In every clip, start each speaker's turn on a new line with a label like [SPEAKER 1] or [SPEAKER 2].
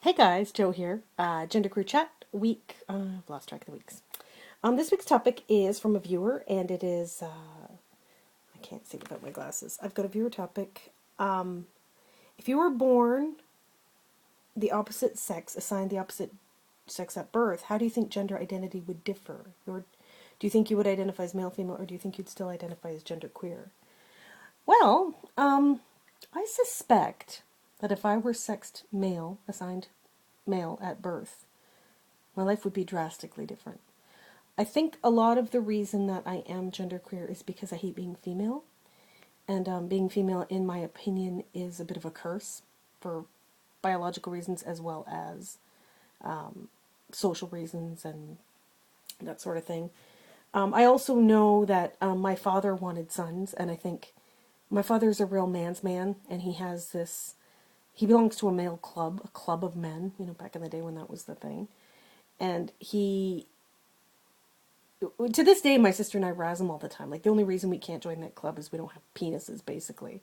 [SPEAKER 1] Hey guys, Joe here. Genderqueer Chat week. I've lost track of the weeks. This week's topic is from a viewer, and it is. I can't see without my glasses. I've got a viewer topic. If you were born the opposite sex, assigned the opposite sex at birth, how do you think gender identity would differ? Or do you think you would identify as male, female, or do you think you'd still identify as genderqueer? Well, I suspect that if I were sexed male, assigned male at birth, my life would be drastically different. I think a lot of the reason that I am genderqueer is because I hate being female. And being female, in my opinion, is a bit of a curse for biological reasons as well as social reasons and that sort of thing. I also know that my father wanted sons, and I think my father's a real man's man, and he belongs to a male club, a club of men, back in the day when that was the thing. And to this day, my sister and I razz him all the time. Like, the only reason we can't join that club is we don't have penises, basically.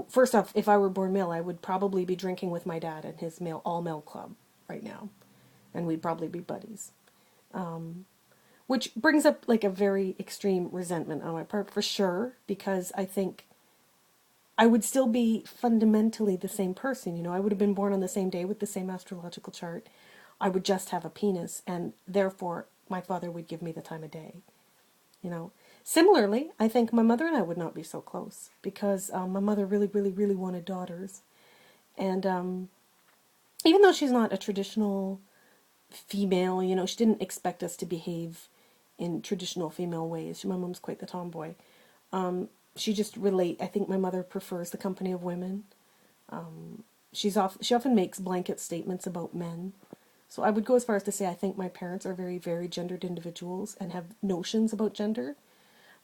[SPEAKER 1] First off, if I were born male, I would probably be drinking with my dad in his all-male club right now. And we'd probably be buddies. Which brings up, like, a very extreme resentment on my part, for sure, because I think I would still be fundamentally the same person. I would have been born on the same day with the same astrological chart. I would just have a penis, and therefore my father would give me the time of day. Similarly, I think my mother and I would not be so close because my mother really, really, really wanted daughters. And even though she's not a traditional female, she didn't expect us to behave in traditional female ways. My mom's quite the tomboy. She just I think my mother prefers the company of women. She often makes blanket statements about men. So I would go as far as to say I think my parents are very, very gendered individuals and have notions about gender.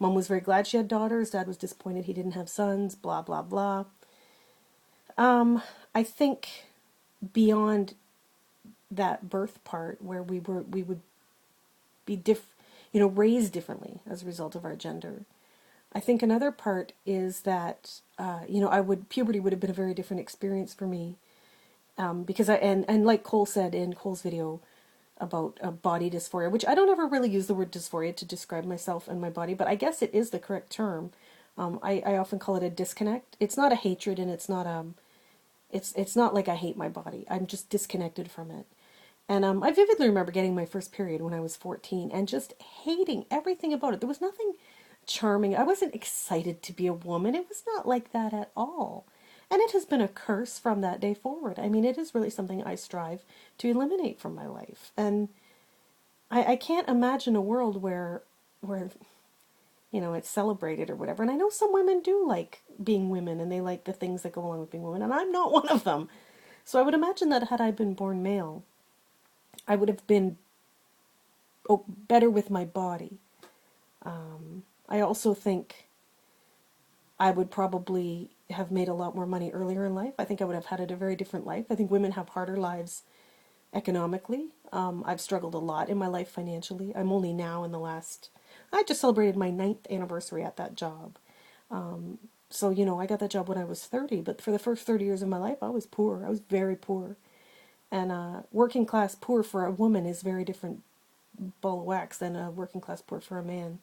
[SPEAKER 1] Mom was very glad she had daughters. Dad was disappointed he didn't have sons, blah, blah, blah. I think beyond that birth part where we would be raised differently as a result of our gender. I think another part is that, puberty would have been a very different experience for me. Because and like Cole said in Cole's video about body dysphoria, which I don't ever really use the word dysphoria to describe myself and my body, but I guess it is the correct term. I often call it a disconnect. It's not a hatred, and it's not like I hate my body. I'm just disconnected from it. And I vividly remember getting my first period when I was 14 and just hating everything about it. There was nothing charming. I wasn't excited to be a woman. It was not like that at all. And it has been a curse from that day forward. I mean, it is really something I strive to eliminate from my life. And I can't imagine a world where it's celebrated or whatever. And I know some women do like being women, and they like the things that go along with being women, and I'm not one of them. So I would imagine that had I been born male, I would have been better with my body. I also think I would probably have made a lot more money earlier in life. I think I would have had a very different life. I think women have harder lives economically. I've struggled a lot in my life financially. I'm only now I just celebrated my 9th anniversary at that job. So, I got that job when I was 30, but for the first 30 years of my life, I was poor. I was very poor. And working class poor for a woman is very different ball of wax than a working class poor for a man.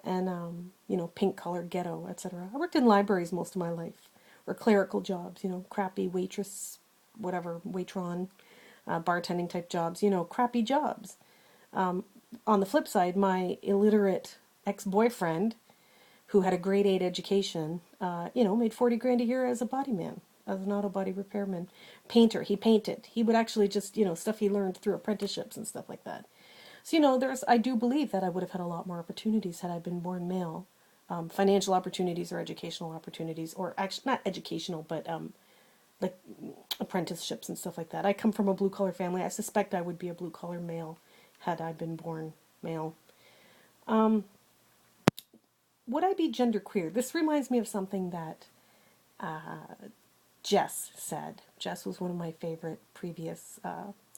[SPEAKER 1] And, pink collar ghetto, etc. I worked in libraries most of my life, or clerical jobs, crappy waitress, whatever, waitron, bartending type jobs, crappy jobs. On the flip side, my illiterate ex-boyfriend, who had a grade 8 education, made 40 grand a year as a body man, as an auto body repairman. Painter, he painted. He would actually just, stuff he learned through apprenticeships and stuff like that. So, I do believe that I would have had a lot more opportunities had I been born male. Financial opportunities or educational opportunities, or actually not educational, but like apprenticeships and stuff like that. I come from a blue-collar family. I suspect I would be a blue-collar male had I been born male. Would I be genderqueer? This reminds me of something that Jess said. Jess was one of my favorite previous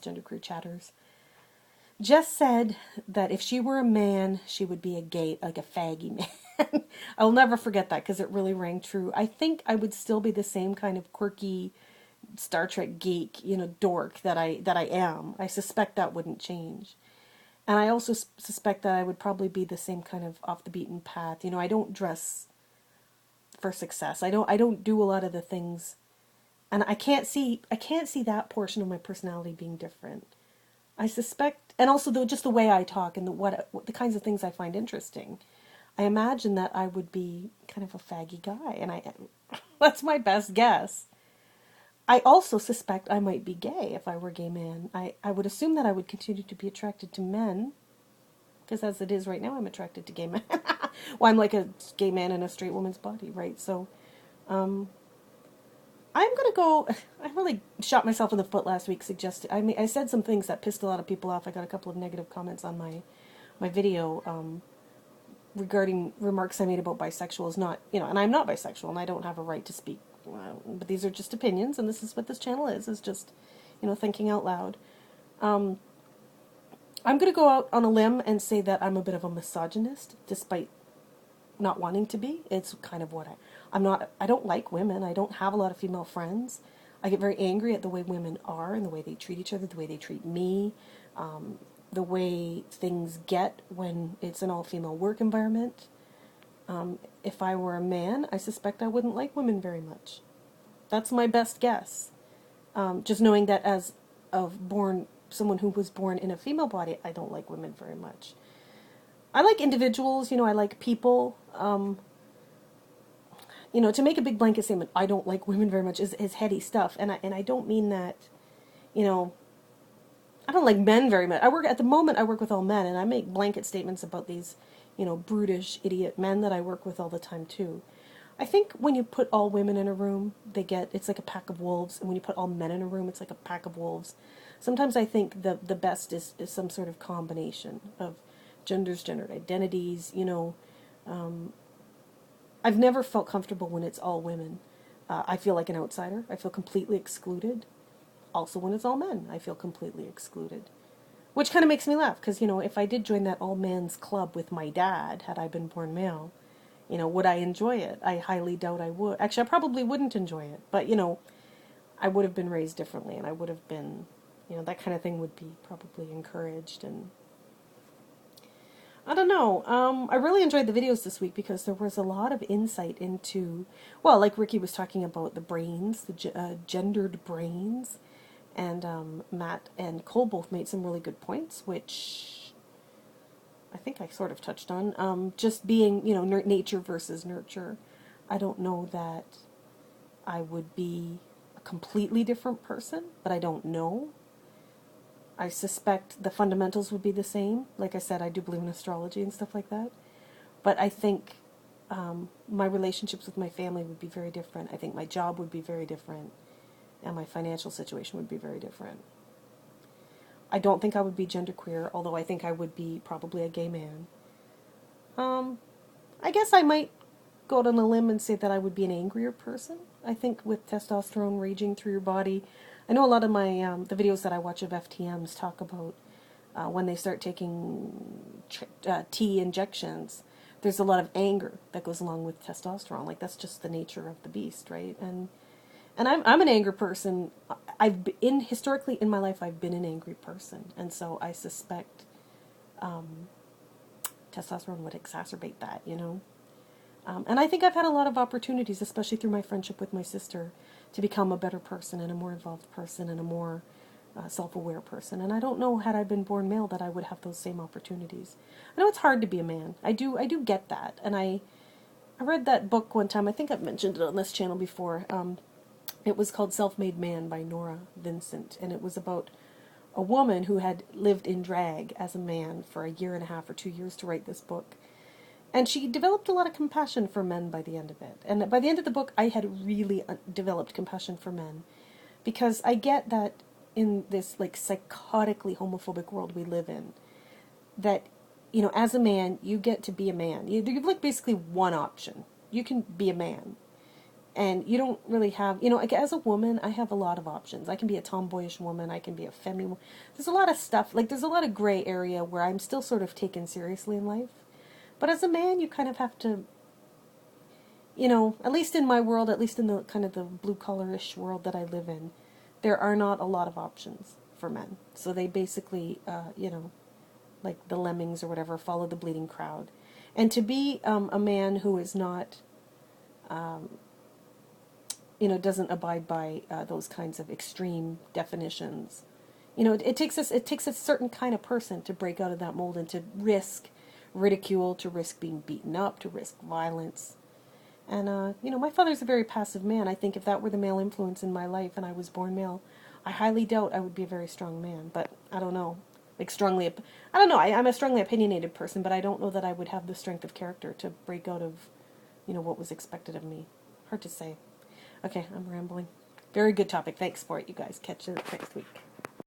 [SPEAKER 1] genderqueer chatters. Jess said that if she were a man, she would be like a faggy man. I'll never forget that because it really rang true. I think I would still be the same kind of quirky, Star Trek geek, dork that I am. I suspect that wouldn't change. And I also suspect that I would probably be the same kind of off the beaten path. I don't dress for success. I don't do a lot of the things, and I can't see that portion of my personality being different. I suspect, and also just the way I talk and what the kinds of things I find interesting. I imagine that I would be kind of a faggy guy, and I am. That's my best guess. I also suspect I might be gay if I were a gay man. I would assume that I would continue to be attracted to men, because as it is right now, I'm attracted to gay men. Well, I'm like a gay man in a straight woman's body, right? So, um, I'm gonna go. I really shot myself in the foot last week. Suggested. I mean, I said some things that pissed a lot of people off. I got a couple of negative comments on my video regarding remarks I made about bisexuals. Not, and I'm not bisexual, and I don't have a right to speak. But these are just opinions, and this is what this channel is just, thinking out loud. Um, I'm going to go out on a limb and say that I'm a bit of a misogynist, despite not wanting to be. It's kind of what I'm not. I don't like women. I don't have a lot of female friends. I get very angry at the way women are and the way they treat each other, the way they treat me, the way things get when it's an all-female work environment. If I were a man, I suspect I wouldn't like women very much. That's my best guess. Just knowing that as someone who was born in a female body, I don't like women very much. I like individuals, I like people. To make a big blanket statement, I don't like women very much is heady stuff. And I don't mean that, I don't like men very much. At the moment I work with all men, and I make blanket statements about these, brutish, idiot men that I work with all the time too. I think when you put all women in a room, it's like a pack of wolves, and when you put all men in a room, it's like a pack of wolves. Sometimes I think the best is some sort of combination of genders, gendered identities, I've never felt comfortable when it's all women. I feel like an outsider. I feel completely excluded. Also, when it's all men, I feel completely excluded. Which kind of makes me laugh, because, if I did join that all-men's club with my dad, had I been born male, would I enjoy it? I highly doubt I would. Actually, I probably wouldn't enjoy it. But, I would have been raised differently, and I would have been, that kind of thing would be probably encouraged. And I don't know. I really enjoyed the videos this week because there was a lot of insight into, well, like Ricky was talking about the brains, the gendered brains. And Matt and Cole both made some really good points, which I think I sort of touched on. Just being, nature versus nurture. I don't know that I would be a completely different person, but I don't know. I suspect the fundamentals would be the same. Like I said, I do believe in astrology and stuff like that. But I think my relationships with my family would be very different. I think my job would be very different. And my financial situation would be very different. I don't think I would be genderqueer, although I think I would be probably a gay man. I guess I might go out on a limb and say that I would be an angrier person. I think with testosterone raging through your body, I know a lot of my the videos that I watch of FTMs talk about when they start taking T injections. There's a lot of anger that goes along with testosterone. Like, that's just the nature of the beast, right? And I'm an angry person. Historically in my life, I've been an angry person, and so I suspect testosterone would exacerbate that, And I think I've had a lot of opportunities, especially through my friendship with my sister, to become a better person and a more involved person and a more self-aware person. And I don't know, had I been born male, that I would have those same opportunities. I know it's hard to be a man. I do get that, and I read that book one time. I think I've mentioned it on this channel before. It was called Self-Made Man by Nora Vincent, and it was about a woman who had lived in drag as a man for a year and a half or 2 years to write this book. And she developed a lot of compassion for men by the end of it. And by the end of the book, I had really developed compassion for men. Because I get that in this, like, psychotically homophobic world we live in, that, as a man, you get to be a man. You have, like, basically one option. You can be a man. And you don't really have, like, as a woman, I have a lot of options. I can be a tomboyish woman. I can be a femme. There's a lot of stuff. Like, there's a lot of gray area where I'm still sort of taken seriously in life. But as a man, you kind of have to, at least in my world, at least in the kind of the blue-collar-ish world that I live in, there are not a lot of options for men. So they basically, like the lemmings or whatever, follow the bleeding crowd. And to be a man who is not, doesn't abide by those kinds of extreme definitions, it takes a certain kind of person to break out of that mold and to risk ridicule, to risk being beaten up, to risk violence. And, my father's a very passive man. I think if that were the male influence in my life and I was born male, I highly doubt I would be a very strong man. But I don't know. I don't know. I'm a strongly opinionated person, but I don't know that I would have the strength of character to break out of, what was expected of me. Hard to say. Okay, I'm rambling. Very good topic. Thanks for it, you guys. Catch you next week.